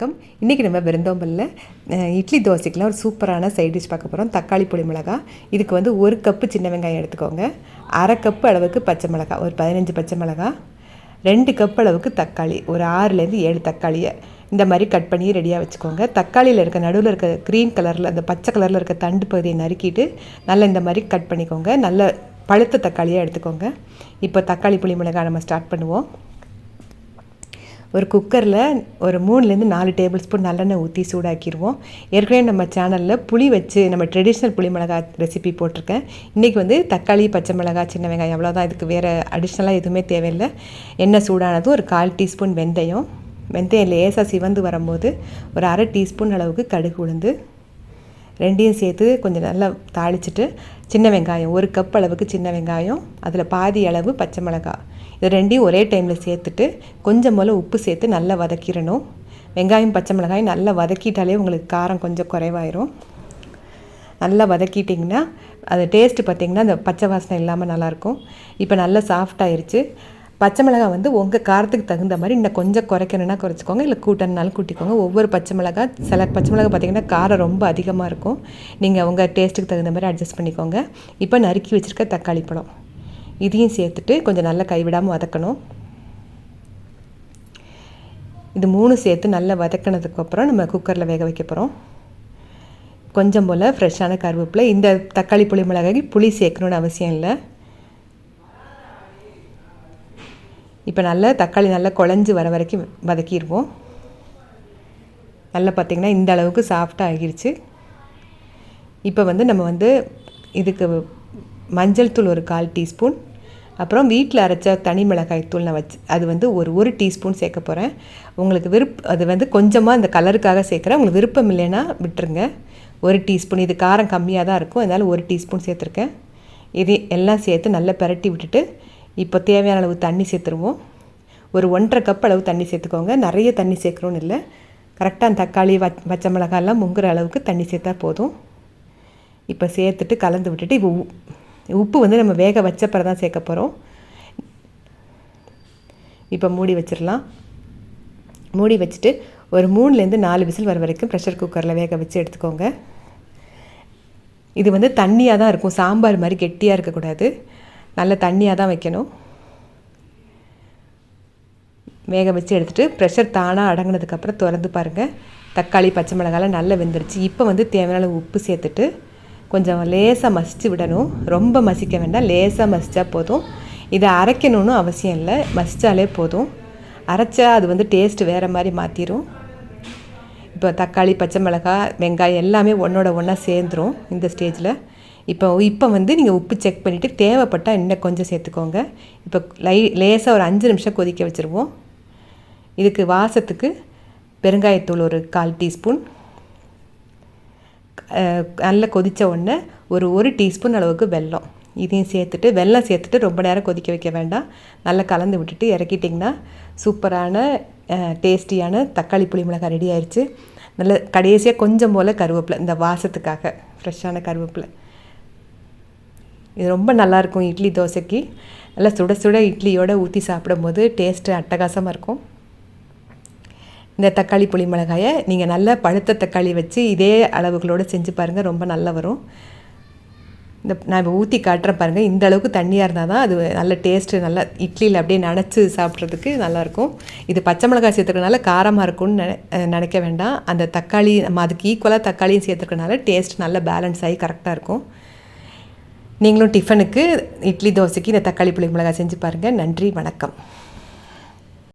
வணக்கம். இன்றைக்கி நம்ம விருந்தோம்பலில் இட்லி தோசைக்கெலாம் ஒரு சூப்பரான சைட் டிஷ் பார்க்க போகிறோம். தக்காளி புளி மிளகா. இதுக்கு வந்து 1 கப்பு சின்ன வெங்காயம் எடுத்துக்கோங்க. 1/2 கப்பு அளவுக்கு பச்சை மிளகா, ஒரு 15 பச்சை மிளகா, 2 கப் அளவுக்கு தக்காளி, ஒரு 6லேருந்து 7 தக்காளியை இந்த மாதிரி கட் பண்ணி ரெடியாக வச்சுக்கோங்க. தக்காளியில் இருக்க நடுவில் இருக்க க்ரீன் கலரில் அந்த பச்சை கலரில் இருக்க தண்டு பகுதியை நறுக்கிட்டு நல்லா இந்த மாதிரி கட் பண்ணிக்கோங்க. நல்ல பழுத்த தக்காளியாக எடுத்துக்கோங்க. இப்போ தக்காளி புளி மிளகாய் நம்ம ஸ்டார்ட் பண்ணுவோம். ஒரு குக்கரில் ஒரு 3லேருந்து 4 டேபிள் ஸ்பூன் நல்லெண்ணெய் ஊற்றி சூடாக்கிடுவோம். ஏற்கனவே நம்ம சேனலில் புளி வச்சு நம்ம ட்ரெடிஷ்னல் புளி மிளகாய் ரெசிபி போட்டிருக்கேன். இன்றைக்கி வந்து தக்காளி, பச்சை மிளகாய், சின்ன வெங்காயம் அவ்வளோதான். இதுக்கு வேறு அடிஷ்னலாக எதுவுமே தேவையில்லை. எண்ணெய் சூடானதும் ஒரு 1/4 டீஸ்பூன் வெந்தயம் லேசாக சிவந்து வரும்போது ஒரு 1/2 டீஸ்பூன் அளவுக்கு கடுகு உளுந்து ரெண்டையும் சேர்த்து கொஞ்சம் நல்லா தாளிச்சிட்டு சின்ன வெங்காயம் 1 கப் அளவுக்கு சின்ன வெங்காயம், அதில் பாதி அளவு பச்சை மிளகாய், இது ரெண்டையும் ஒரே டைமில் சேர்த்துட்டு கொஞ்சம் போல் உப்பு சேர்த்து நல்லா வதக்கிடணும். வெங்காயம் பச்சை மிளகாய் நல்லா வதக்கிட்டாலே உங்களுக்கு காரம் கொஞ்சம் குறைவாயிரும். நல்லா வதக்கிட்டிங்கன்னா அது டேஸ்ட்டு பார்த்திங்கன்னா அந்த பச்சை வாசனை இல்லாமல் நல்லாயிருக்கும். இப்போ நல்லா சாஃப்டாகிருச்சு. பச்சை மிளகாய் வந்து உங்கள் காரத்துக்கு தகுந்த மாதிரி இன்னும் கொஞ்சம் குறைக்கணுன்னா குறைச்சிக்கோங்க, இல்லை கூட்டணுனாலும் கூட்டிக்கோங்க. ஒவ்வொரு பச்சை மிளகாய் சில பச்சை மிளகாய் பார்த்திங்கன்னா காரம் ரொம்ப அதிகமாக இருக்கும். நீங்கள் உங்கள் டேஸ்ட்டுக்கு தகுந்த மாதிரி அட்ஜஸ்ட் பண்ணிக்கோங்க. இப்போ நறுக்கி வச்சுருக்க தக்காளி பழம் இதையும் சேர்த்துட்டு கொஞ்சம் நல்லா கைவிடாமல் வதக்கணும். இது 3 சேர்த்து நல்லா வதக்கினதுக்கப்புறம் நம்ம குக்கரில் வேக வைக்க போகிறோம். கொஞ்சம் போல் ஃப்ரெஷ்ஷான கருவேப்பிலை. இந்த தக்காளி புளி மிளகாய்க்கு புளி சேர்க்கணுன்னு அவசியம் இல்லை. இப்போ நல்லா தக்காளி நல்லா குழஞ்சி வர வரைக்கும் வதக்கிடுவோம். நல்லா பார்த்திங்கன்னா இந்த அளவுக்கு சாஃப்டாக ஆகிருச்சு. இப்போ வந்து நம்ம வந்து இதுக்கு மஞ்சள் தூள் ஒரு 1/4 டீஸ்பூன், அப்புறம் வீட்டில் அரைச்ச தனி மிளகாய் தூள் நான் வச்சு அது வந்து ஒரு 1 டீஸ்பூன் சேர்க்க போகிறேன். உங்களுக்கு அது வந்து கொஞ்சமாக இந்த கலருக்காக சேர்க்குறேன். உங்களுக்கு விருப்பம் இல்லைன்னா விட்டுருங்க. 1 டீஸ்பூன், இது காரம் கம்மியாக தான் இருக்கும், அதனால் 1 டீஸ்பூன் சேர்த்துருக்கேன். இது எல்லாம் சேர்த்து நல்லா பிரட்டி விட்டுட்டு இப்போ தேவையான அளவு தண்ணி சேர்த்துருவோம். ஒரு 1/2 கப் அளவு தண்ணி சேர்த்துக்கோங்க. நிறைய தண்ணி சேர்க்குறோன்னு இல்லை, கரெக்டாக அந்த தக்காளி பச்சை மிளகாயெல்லாம் முங்குற அளவுக்கு தண்ணி சேர்த்தா போதும். இப்போ சேர்த்துட்டு கலந்து விட்டுட்டு இப்போ உப்பு வந்து நம்ம வேக வச்சப்பறம் தான் சேர்க்க போகிறோம். இப்போ மூடி வச்சிடலாம். மூடி வச்சுட்டு ஒரு 3லேருந்து 4 விசில் வர வரைக்கும் ப்ரெஷர் குக்கரில் வேக வச்சு எடுத்துக்கோங்க. இது வந்து தண்ணியாக தான் இருக்கும், சாம்பார் மாதிரி கெட்டியாக இருக்கக்கூடாது, நல்ல தண்ணியாக தான் வைக்கணும். வேக வச்சு எடுத்துகிட்டு ப்ரெஷர் தானாக அடங்கினதுக்கப்புறம் திறந்து பாருங்கள். தக்காளி பச்சை மிளகாலாம் நல்லா வெந்துருச்சு. இப்போ வந்து தேவையான உப்பு சேர்த்துட்டு கொஞ்சம் லேசாக மசிச்சு விடணும். ரொம்ப மசிக்க வேண்டாம், லேசாக மசித்தா போதும். இதை அரைக்கணும்னு அவசியம் இல்லை, மசித்தாலே போதும். அரைச்சா அது வந்து டேஸ்ட்டு வேறு மாதிரி மாற்றிடும். இப்போ தக்காளி பச்சை மிளகாய் வெங்காயம் எல்லாமே ஒன்றோட ஒன்றா சேர்ந்துடும் இந்த ஸ்டேஜில். இப்போ வந்து நீங்கள் உப்பு செக் பண்ணிவிட்டு தேவைப்பட்டால் இன்னும் கொஞ்சம் சேர்த்துக்கோங்க. இப்போ லேசாக ஒரு 5 நிமிஷம் கொதிக்க வச்சுருவோம். இதுக்கு வாசத்துக்கு பெருங்காயத்தூள் ஒரு 1/4 டீஸ்பூன், நல்லா கொதித்த உடனே ஒரு 1 டீஸ்பூன் அளவுக்கு வெல்லம் இதையும் சேர்த்துட்டு ரொம்ப நேரம் கொதிக்க வைக்க வேண்டாம். நல்லா கலந்து விட்டுட்டு இறக்கிட்டிங்கன்னா சூப்பரான டேஸ்டியான தக்காளி புளி மிளகாய் ரெடி ஆயிடுச்சு. நல்ல கடைசியாக கொஞ்சம் போல் கருவேப்பிலை, இந்த வாசத்துக்காக ஃப்ரெஷ்ஷான கருவேப்பிலை. இது ரொம்ப நல்லாயிருக்கும் இட்லி தோசைக்கு. நல்லா சுட சுட இட்லியோடு ஊற்றி சாப்பிடும்போது டேஸ்ட்டு அட்டகாசமாக இருக்கும். இந்த தக்காளி புளி மிளகாயை நீங்கள் நல்லா பழுத்த தக்காளி வச்சு இதே அளவுகளோடு செஞ்சு பாருங்கள், ரொம்ப நல்லா வரும். நான் இப்போ ஊற்றி காட்டுறேன் பாருங்கள். இந்த அளவுக்கு தண்ணியாக இருந்தால் தான் அது நல்ல டேஸ்ட்டு, நல்லா இட்லியில் அப்படியே நனைச்சி சாப்பிட்றதுக்கு நல்லாயிருக்கும். இது பச்சை மிளகாய் சேர்த்துக்கிறதுனால காரமாக இருக்கும்னு நினைக்க வேண்டாம். அந்த தக்காளி நம்ம அதுக்கு ஈக்குவலாக தக்காளியும் சேர்த்துக்கிறதுனால டேஸ்ட் நல்லா பேலன்ஸ் ஆகி கரெக்டாக இருக்கும். நீங்களும் டிஃபனுக்கு இட்லி தோசைக்கு இந்த தக்காளி புளி மிளகாய் செஞ்சு பாருங்கள். நன்றி, வணக்கம்.